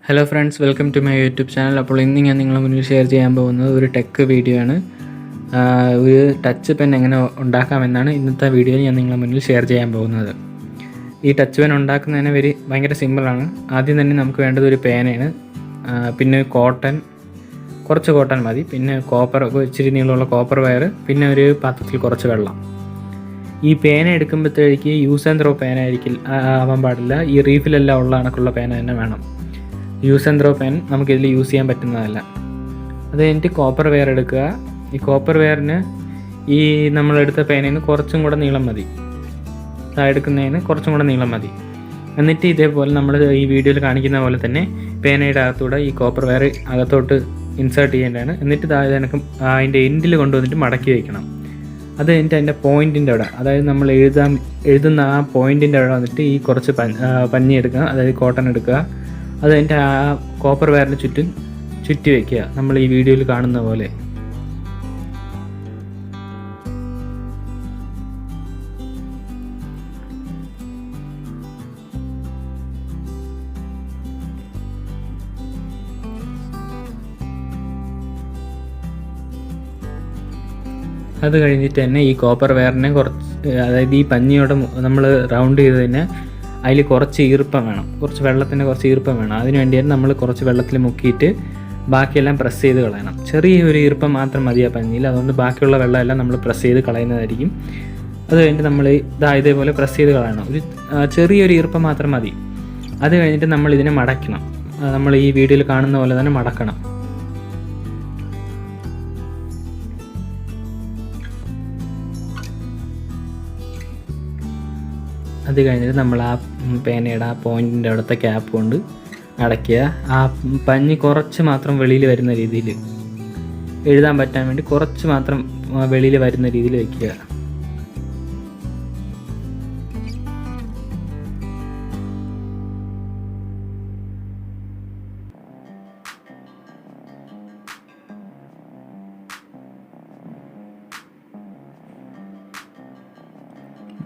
Hello friends, welcome to my YouTube channel. അപ്പോൾ ഇന്ന് ഞാൻ നിങ്ങളുടെ മുന്നിൽ ഷെയർ ചെയ്യാൻ പോകുന്നത് ഒരു ടെക് വീഡിയോ ആണ്. ഒരു ടച്ച് പെൻ എങ്ങനെ ഉണ്ടാക്കാമെന്നാണ് ഇന്നത്തെ വീഡിയോയിൽ ഞാൻ നിങ്ങളുടെ മുന്നിൽ ഷെയർ ചെയ്യാൻ പോകുന്നത്. ഈ ടച്ച് പെൻ ഉണ്ടാക്കുന്നതിന് ഭയങ്കര സിമ്പിളാണ്. ആദ്യം തന്നെ നമുക്ക് വേണ്ടത് ഒരു പേനയാണ്, പിന്നെ കുറച്ച് കോട്ടൺ മതി, പിന്നെ ഇച്ചിരി നീളമുള്ള കോപ്പർ വയർ, പിന്നെ ഒരു പാത്രത്തിൽ കുറച്ച് വെള്ളം. ഈ പേന എടുക്കുമ്പോഴത്തേക്ക് യൂസ് ആൻഡ് ത്രോ പേന ആവാൻ പാടില്ല. ഈ റീഫിലെല്ലാം ഉള്ള കണക്കുള്ള പേന തന്നെ വേണം. യൂസ് ആൻഡ് ത്രോ പെൻ നമുക്കിതിൽ യൂസ് ചെയ്യാൻ പറ്റുന്നതല്ല. അത് കഴിഞ്ഞിട്ട് കോപ്പർ വെയർ എടുക്കുക. ഈ കോപ്പർ വെയറിന് ഈ നമ്മളെടുത്ത പേനയിൽ നിന്ന് കുറച്ചും കൂടെ നീളം മതി, എടുക്കുന്നതിന് കുറച്ചും കൂടെ നീളം മതി. എന്നിട്ട് ഇതേപോലെ നമ്മൾ ഈ വീഡിയോയിൽ കാണിക്കുന്ന പോലെ തന്നെ പേനയുടെ അകത്തൂടെ ഈ കോപ്പർ വെയർ അകത്തോട്ട് ഇൻസേർട്ട് ചെയ്യേണ്ടതാണ്. എന്നിട്ട് അതിൻ്റെ എൻഡിൽ കൊണ്ടുവന്നിട്ട് മടക്കി വയ്ക്കണം. അത് കഴിഞ്ഞിട്ട് അതിൻ്റെ പോയിൻറ്റിൻ്റെ അവിടെ, അതായത് നമ്മൾ എഴുതുന്ന ആ പോയിൻറ്റിൻ്റെ അവിടെ വന്നിട്ട് ഈ കുറച്ച് പഞ്ഞി എടുക്കുക, അതായത് കോട്ടൺ എടുക്കുക. അത് കഴിഞ്ഞിട്ട് ആ കോപ്പർ വയറിന് ചുറ്റി വയ്ക്കുക, നമ്മൾ ഈ വീഡിയോയിൽ കാണുന്ന പോലെ. അത് കഴിഞ്ഞിട്ട് തന്നെ ഈ കോപ്പർ വയറിനെ അതായത് ഈ പഞ്ഞിയോടെ നമ്മൾ റൗണ്ട് ചെയ്ത് തന്നെ അതിൽ കുറച്ച് ഈർപ്പം വേണം, കുറച്ച് ഈർപ്പം വേണം. അതിന് വേണ്ടിയാണ് നമ്മൾ കുറച്ച് വെള്ളത്തിൽ മുക്കിയിട്ട് ബാക്കിയെല്ലാം പ്രസ് ചെയ്ത് കളയണം. ചെറിയൊരു ഈർപ്പം മാത്രം മതി ആ പഞ്ഞിയിൽ, അതുകൊണ്ട് ബാക്കിയുള്ള വെള്ളമെല്ലാം നമ്മൾ പ്രസ് ചെയ്ത് കളയുന്നതായിരിക്കും. അത് കഴിഞ്ഞിട്ട് നമ്മൾ ഇതേപോലെ പ്രസ് ചെയ്ത് കളയണം. ഒരു ചെറിയൊരു ഈർപ്പം മാത്രം മതി. അത് കഴിഞ്ഞിട്ട് നമ്മൾ ഇതിനെ മടക്കണം. നമ്മൾ ഈ വീഡിയോയിൽ കാണുന്ന പോലെ തന്നെ മടക്കണം. അത് കഴിഞ്ഞിട്ട് നമ്മൾ ആ പേനയുടെ ആ പോയിൻറ്റിൻ്റെ അവിടുത്തെ ക്യാപ്പ് കൊണ്ട് അടയ്ക്കുക. ആ പഞ്ഞി കുറച്ച് മാത്രം വെളിയിൽ വരുന്ന രീതിയിൽ, എഴുതാൻ പറ്റാൻ വേണ്ടി കുറച്ച് മാത്രം വെളിയിൽ വരുന്ന രീതിയിൽ വയ്ക്കുക.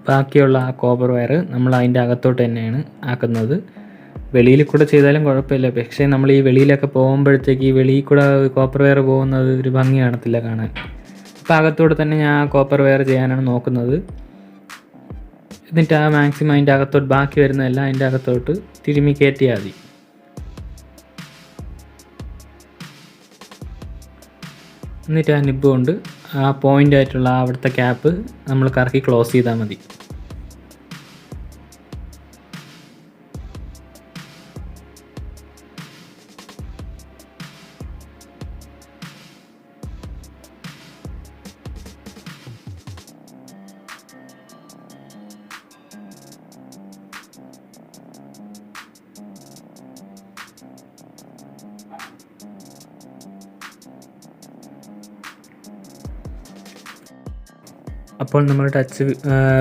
ബാക്കിയുള്ള ആ കോപ്പർ വയർ നമ്മൾ അതിൻ്റെ അകത്തോട്ട് തന്നെയാണ് ആക്കുന്നത്. വെളിയിൽ കൂടെ ചെയ്താലും കുഴപ്പമില്ല, പക്ഷേ നമ്മൾ ഈ വെളിയിലൊക്കെ പോകുമ്പോഴത്തേക്ക് ഈ വെളിയിൽ കൂടെ കോപ്പർ വയർ പോകുന്നത് ഒരു ഭംഗി കാണത്തില്ല കാണാൻ. അപ്പോൾ അകത്തോട്ട് തന്നെ ഞാൻ ആ കോപ്പർ വയർ ചെയ്യാനാണ് നോക്കുന്നത്. എന്നിട്ട് ആ മാക്സിമം അതിൻ്റെ അകത്തോട്ട് ബാക്കി വരുന്നതെല്ലാം അതിൻ്റെ അകത്തോട്ട് തിരുമ്മി കയറ്റിയാൽ മതി. എന്നിട്ട് ആ നിബ്ബ് കൊണ്ട് ആ പോയിൻ്റ് ആയിട്ടുള്ള അവിടുത്തെ ക്യാപ്പ് നമ്മൾ കറക്കി ക്ലോസ് ചെയ്താൽ മതി. അപ്പോൾ നമ്മൾ ടച്ച്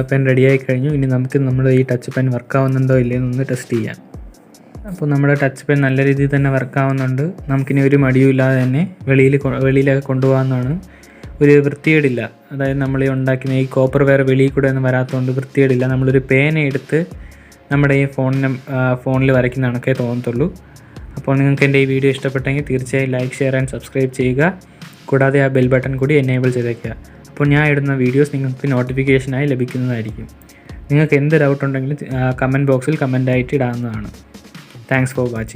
പെൻ റെഡിയായി കഴിഞ്ഞു. ഇനി നമുക്ക് ഈ ടച്ച് പെൻ വർക്കാവുന്നുണ്ടോ ഇല്ലയെന്നൊന്ന് ടെസ്റ്റ് ചെയ്യാം. അപ്പോൾ നമ്മുടെ ടച്ച് പെൻ നല്ല രീതിയിൽ തന്നെ വർക്കാവുന്നുണ്ട്. നമുക്കിനി ഒരു മടിയുമില്ലാതെ തന്നെ വെളിയിലൊക്കെ കൊണ്ടുപോകാവുന്നതാണ്. ഒരു വൃത്തികേടില്ല. അതായത് നമ്മൾ ഈ ഉണ്ടാക്കുന്ന ഈ കോപ്പർ വയർ വെളിയിൽ കൂടെ ഒന്നും വരാത്തതുകൊണ്ട് വൃത്തികേടില്ല. നമ്മളൊരു പേന എടുത്ത് നമ്മുടെ ഈ ഫോണിൽ വരയ്ക്കുന്ന കണക്കേ തോന്നത്തുള്ളൂ. അപ്പോൾ നിങ്ങൾക്ക് എൻ്റെ ഈ വീഡിയോ ഇഷ്ടപ്പെട്ടെങ്കിൽ തീർച്ചയായും ലൈക്ക്, ഷെയർ ആൻഡ് സബ്സ്ക്രൈബ് ചെയ്യുക. കൂടാതെ ആ ബെൽ ബട്ടൺ കൂടി എനേബിൾ ചെയ്തേക്കുക. അപ്പോൾ ഞാൻ ഇടുന്ന വീഡിയോസ് നിങ്ങൾക്ക് നോട്ടിഫിക്കേഷനായി ലഭിക്കുന്നതായിരിക്കും. നിങ്ങൾക്ക് എന്ത് ഡൗട്ട് ഉണ്ടെങ്കിലും കമൻറ്റ് ബോക്സിൽ കമൻ്റായിട്ട് ഇടാവുന്നതാണ്. Thanks for watching.